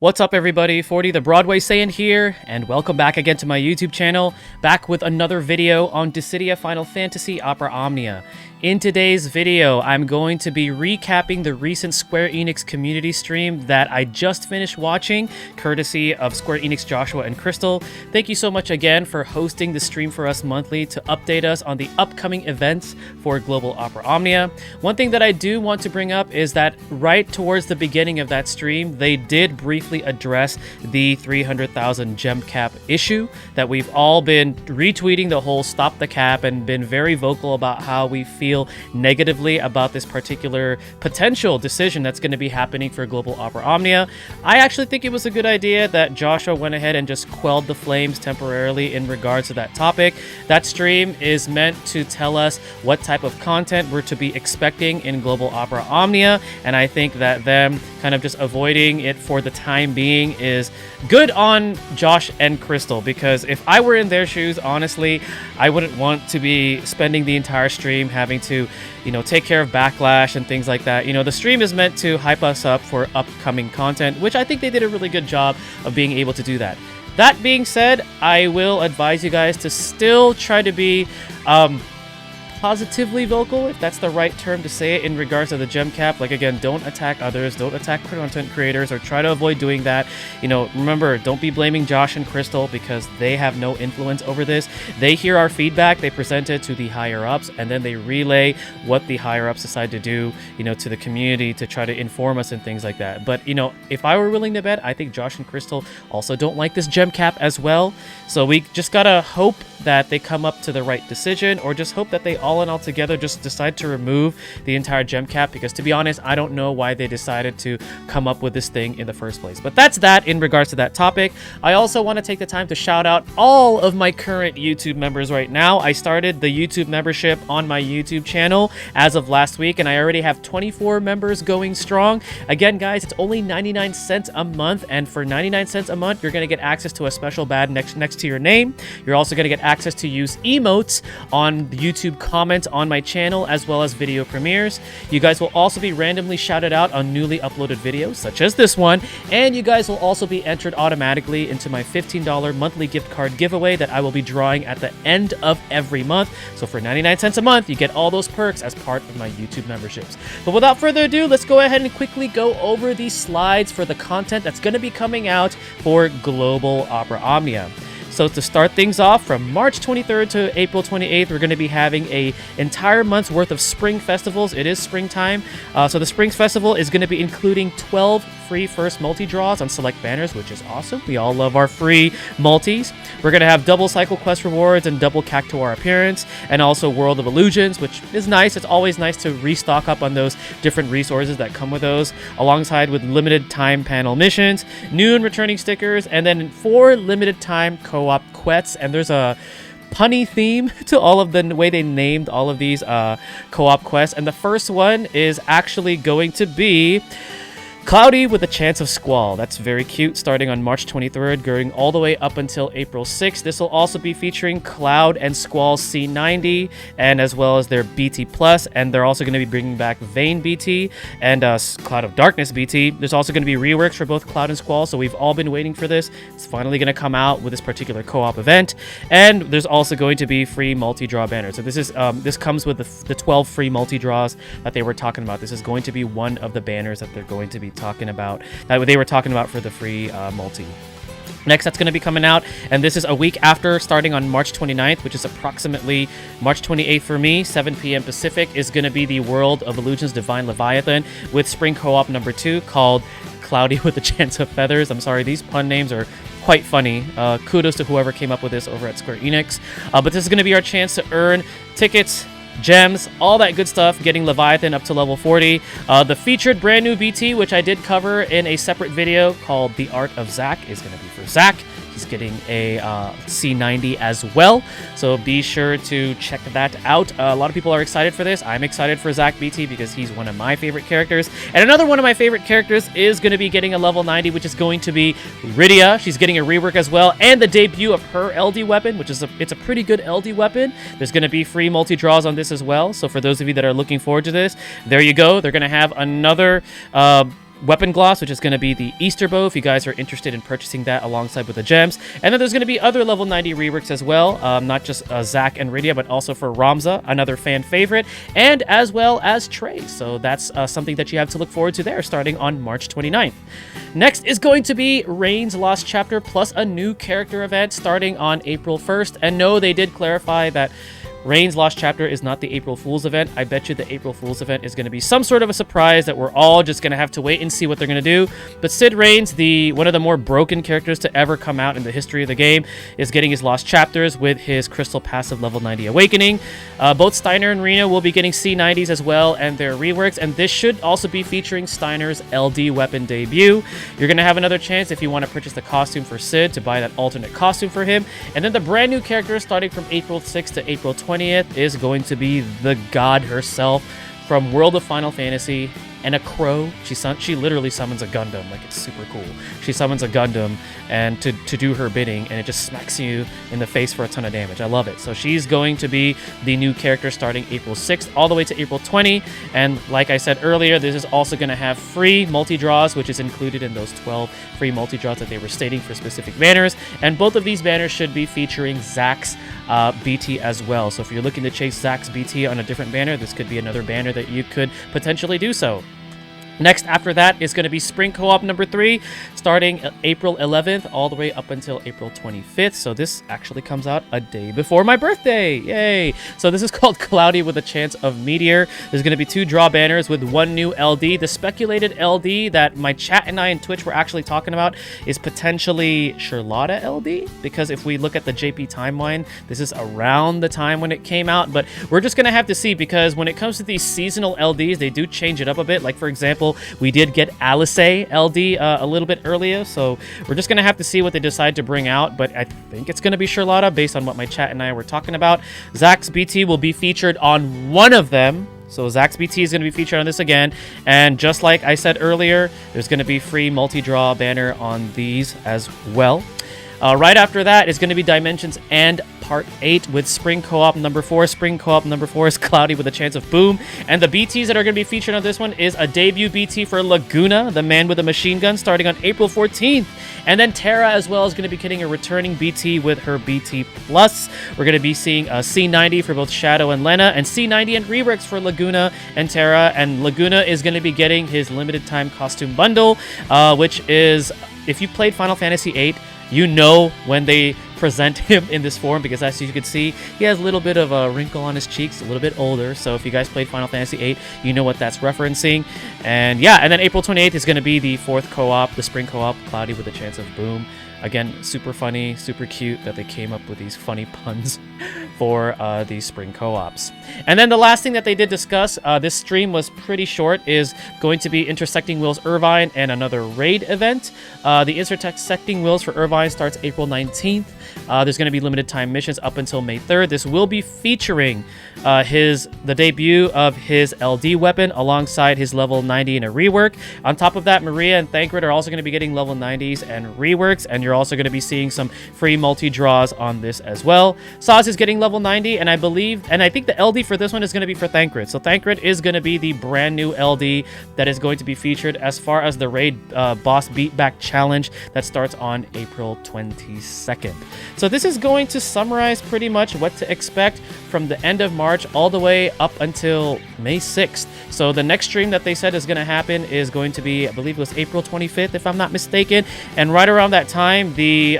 What's up everybody, 40 the Broadway Saiyan here, and welcome back again to my YouTube channel, back with another video on Dissidia Final Fantasy Opera Omnia. In today's video, I'm going to be recapping the recent Square Enix community stream that I just finished watching, courtesy of Square Enix Joshua and Crystal. Thank you so much again for hosting the stream for us monthly to update us on the upcoming events for Global Opera Omnia. One thing that I do want to bring up is that right towards the beginning of that stream, they did briefly address the 300,000 gem cap issue that we've all been retweeting the whole stop the cap and been very vocal about how we feel negatively about this particular potential decision that's going to be happening for Global Opera Omnia. I actually think it was a good idea that Joshua went ahead and just quelled the flames temporarily in regards to that topic. That stream is meant to tell us what type of content we're to be expecting in Global Opera Omnia, and I think that them kind of just avoiding it for the time being is good on Josh and Crystal, because if I were in their shoes, honestly, I wouldn't want to be spending the entire stream having to, take care of backlash and things like that. The stream is meant to hype us up for upcoming content, which I think they did a really good job of being able to do that. That being said, I will advise you guys to still try to be positively vocal, if that's the right term to say it, in regards to the gem cap. Like, again, don't attack others, don't attack content creators, or try to avoid doing that. Remember, don't be blaming Josh and Crystal, because they have no influence over this. They hear our feedback, they present it to the higher ups, and then they relay what the higher ups decide to do, to the community to try to inform us and things like that. But if I were willing to bet, I think Josh and Crystal also don't like this gem cap as well. So we just gotta hope that they come up to the right decision, or just hope that they all in all together just decide to remove the entire gem cap, because to be honest, I don't know why they decided to come up with this thing in the first place. But that's that in regards to that topic. I also want to take the time to shout out all of my current YouTube members right now. I started the YouTube membership on my YouTube channel as of last week, and I already have 24 members going strong. Again, guys, it's only 99 cents a month, and for 99 cents a month, you're going to get access to a special badge next to your name. You're also going to get access to use emotes on the YouTube comments on my channel, as well as video premieres. You guys will also be randomly shouted out on newly uploaded videos, such as this one, and you guys will also be entered automatically into my $15 monthly gift card giveaway that I will be drawing at the end of every month. So for 99 cents a month, you get all those perks as part of my YouTube memberships. But without further ado, let's go ahead and quickly go over these slides for the content that's going to be coming out for Global Opera Omnia. So to start things off, from March 23rd to April 28th, we're going to be having an entire month's worth of spring festivals. It is springtime. So the Spring Festival is going to be including 12 free first multi-draws on select banners, which is awesome. We all love our free multis. We're going to have double cycle quest rewards and double Cactuar appearance, and also World of Illusions, which is nice. It's always nice to restock up on those different resources that come with those, alongside with limited time panel missions, new and returning stickers, and then 4 limited time co-op quests. And there's a punny theme to all of the way they named all of these co-op quests, and the first one is actually going to be Cloudy with a Chance of Squall. That's very cute, starting on March 23rd, going all the way up until April 6th. This will also be featuring Cloud and Squall C90, and as well as their BT Plus, and they're also going to be bringing back Vayne BT and Cloud of Darkness BT. There's also going to be reworks for both Cloud and Squall, so we've all been waiting for this. It's finally going to come out with this particular co-op event, and there's also going to be free multi-draw banners. So this comes with the 12 free multi-draws that they were talking about. This is going to be one of the banners that they're going to be talking about, that they were talking about for the free multi. Next, that's going to be coming out, and this is a week after, starting on March 29th, which is approximately March 28th for me, 7 p.m. Pacific, is going to be the World of Illusions Divine Leviathan with Spring Co-op number 2, called Cloudy with a Chance of Feathers. I'm sorry, these pun names are quite funny. Kudos to whoever came up with this over at Square Enix. But this is going to be our chance to earn tickets, gems, all that good stuff, getting Leviathan up to level 40. The featured brand new BT, which I did cover in a separate video called The Art of Zack, is going to be for Zack. He's getting a C90 as well, so be sure to check that out. A lot of people are excited for this. I'm excited for Zack BT because he's one of my favorite characters. And another one of my favorite characters is going to be getting a level 90, which is going to be Rydia. She's getting a rework as well, and the debut of her LD weapon, which is it's a pretty good LD weapon. There's going to be free multi-draws on this as well, so for those of you that are looking forward to this, there you go. They're going to have another Weapon Gloss, which is going to be the Easter Bow, if you guys are interested in purchasing that alongside with the gems. And then there's going to be other level 90 reworks as well, not just Zack and Rydia, but also for Ramza, another fan favorite, and as well as Trey. So that's something that you have to look forward to there, starting on March 29th. Next is going to be Reign's Lost Chapter, plus a new character event starting on April 1st. And no, they did clarify that Reign's Lost Chapter is not the April Fool's event. I bet you the April Fool's event is going to be some sort of a surprise that we're all just going to have to wait and see what they're going to do. But Sid Reigns, one of the more broken characters to ever come out in the history of the game, is getting his Lost Chapters with his Crystal Passive level 90 Awakening. Both Steiner and Rena will be getting C90s as well and their reworks, and this should also be featuring Steiner's LD weapon debut. You're going to have another chance if you want to purchase the costume for Sid to buy that alternate costume for him. And then the brand new character starting from April 6th to April 20th is going to be the god herself from World of Final Fantasy, and a crow. She literally summons a Gundam. Like, it's super cool. She summons a Gundam and to do her bidding, and it just smacks you in the face for a ton of damage. I love it. So she's going to be the new character starting April 6th all the way to April 20. And like I said earlier, this is also going to have free multi-draws, which is included in those 12 free multi-draws that they were stating for specific banners. And both of these banners should be featuring Zack's BT as well. So if you're looking to chase Zack's BT on a different banner, this could be another banner that you could potentially do so. Next after that is going to be Spring Co-op number 3, starting April 11th all the way up until April 25th. So this actually comes out a day before my birthday. Yay! So this is called Cloudy with a Chance of Meteor. There's going to be 2 draw banners with 1 new LD. The speculated LD that my chat and I in Twitch were actually talking about is potentially Charlotta LD, because if we look at the JP timeline, this is around the time when it came out, but we're just going to have to see, because when it comes to these seasonal LDs, they do change it up a bit. Like, for example, we did get Alice LD a little bit earlier, so we're just going to have to see what they decide to bring out, but I think it's going to be Charlotta based on what my chat and I were talking about. Zack's BT will be featured on one of them. So Zack's BT is going to be featured on this again, and just like I said earlier, there's going to be free multi-draw banner on these as well. Right after that is going to be Dimensions and Part 8 with Spring Co-op number 4. Spring Co-op number 4 is Cloudy with a Chance of Boom. And the BTs that are going to be featured on this one is a debut BT for Laguna, the man with a machine gun, starting on April 14th. And then Terra as well is going to be getting a returning BT with her BT Plus. We're going to be seeing a C90 for both Shadow and Lena, and C90 and reworks for Laguna and Terra. And Laguna is going to be getting his limited time costume bundle, which is, if you played Final Fantasy VIII, you know when they present him in this form, because as you can see, he has a little bit of a wrinkle on his cheeks, a little bit older. So if you guys played Final Fantasy VIII, you know what that's referencing. And yeah, and then April 28th is going to be the 4th co-op, the Spring co-op, Cloudy with a Chance of Boom. Again, super funny, super cute that they came up with these funny puns for these spring co-ops. And then the last thing that they did discuss, this stream was pretty short, is going to be Intersecting Wills Irvine and another raid event. The Intersecting Wills for Irvine starts April 19th. There's going to be limited time missions up until May 3rd. This will be featuring the debut of his LD weapon alongside his level 90 in a rework. On top of that, Maria and Thancred are also going to be getting level 90s and reworks, and you're also going to be seeing some free multi-draws on this as well. Saz is getting level 90, and I think the LD for this one is going to be for Thancred. So Thancred is going to be the brand new LD that is going to be featured as far as the raid boss beatback challenge that starts on April 22nd. So this is going to summarize pretty much what to expect from the end of March all the way up until May 6th. So the next stream that they said is going to happen is going to be, I believe it was April 25th, if I'm not mistaken. And right around that time, the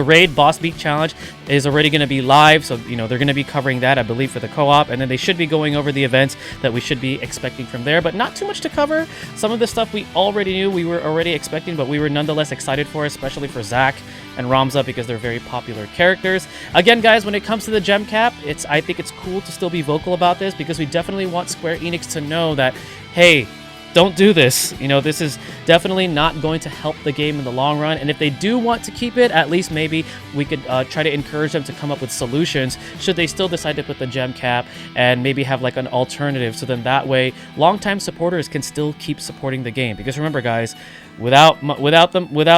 raid boss beat challenge is already going to be live, so they're going to be covering that, I believe, for the co-op, and then they should be going over the events that we should be expecting from there, but not too much to cover. Some of the stuff we already knew, we were already expecting, but we were nonetheless excited for, especially for Zack and Ramza, because they're very popular characters. Again, guys, when it comes to the gem cap, I think it's cool to still be vocal about this, because we definitely want Square Enix to know that, hey, don't do this. This is definitely not going to help the game in the long run. And if they do want to keep it, at least maybe we could try to encourage them to come up with solutions should they still decide to put the gem cap and maybe have like an alternative. So then that way, longtime supporters can still keep supporting the game. Because remember, guys, without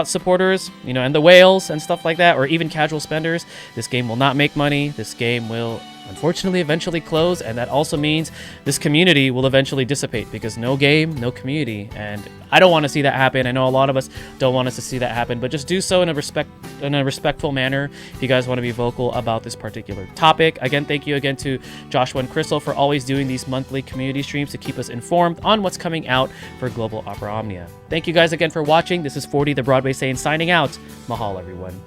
supporters, and the whales and stuff like that, or even casual spenders, this game will not make money. This game will unfortunately eventually close, and that also means this community will eventually dissipate, because no game, no community, and I don't want to see that happen. I know a lot of us don't want us to see that happen, but just do so in a respectful manner if you guys want to be vocal about this particular topic. Again, thank you again to Joshua and Crystal for always doing these monthly community streams to keep us informed on what's coming out for Global Opera Omnia. Thank you guys again for watching. This is 40 the Broadway Saiyan signing out. Mahal, everyone.